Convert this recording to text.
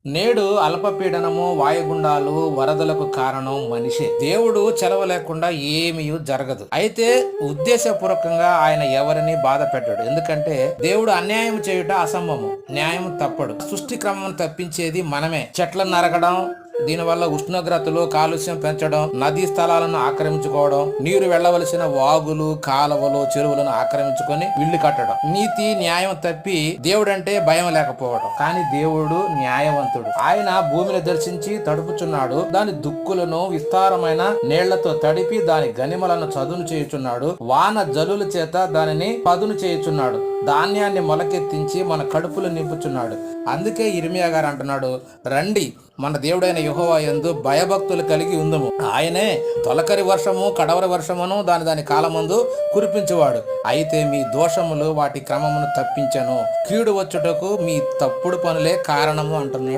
నేడు అల్పపీడనము, వాయుగుండాలు, వరదలకు కారణం మనిషే. దేవుడు చలవ లేకుండా ఏమీ జరగదు. అయితే ఉద్దేశపూర్వకంగా ఆయన ఎవరిని బాధ పెట్టాడు. ఎందుకంటే దేవుడు అన్యాయం చేయుట అసంభవము, న్యాయం తప్పడు. సృష్టి క్రమం తప్పించేది మనమే. చెట్లను నరకడం, దీనివల్ల ఉష్ణోగ్రతలు, కాలుష్యం పెంచడం, నదీ స్థలాలను ఆక్రమించుకోవడం, నీరు వెళ్లవలసిన వాగులు, కాలువలు, చెరువులను ఆక్రమించుకొని ఇళ్లు కట్టడం, నీతి న్యాయం తప్పి దేవుడంటే భయం లేకపోవడం. కానీ దేవుడు న్యాయవంతుడు. ఆయన భూమిని దర్శించి తడుపుచున్నాడు. దాని దుక్కులను విస్తారమైన నీళ్లతో తడిపి దాని గనిమలను చదును చేయుచున్నాడు. వాన జలుల చేత దానిని పదును చేయుచున్నాడు. ధాన్యాన్ని మొలకెత్తించి మన కడుపులు నింపుచున్నాడు. అందుకే ఇర్మియా గారు అంటున్నాడు, రండి మన దేవుడైన యెహోవా యందు భయభక్తులు కలిగి ఉందము. ఆయనే తొలకరి వర్షము, కడవరి వర్షమును దాని కాలమందు కురిపించువాడు. అయితే మీ దోషములు వాటి క్రమమును తప్పించను, కీడు వచ్చుటకు మీ తప్పుడు పనులే కారణము అంటున్నాడు.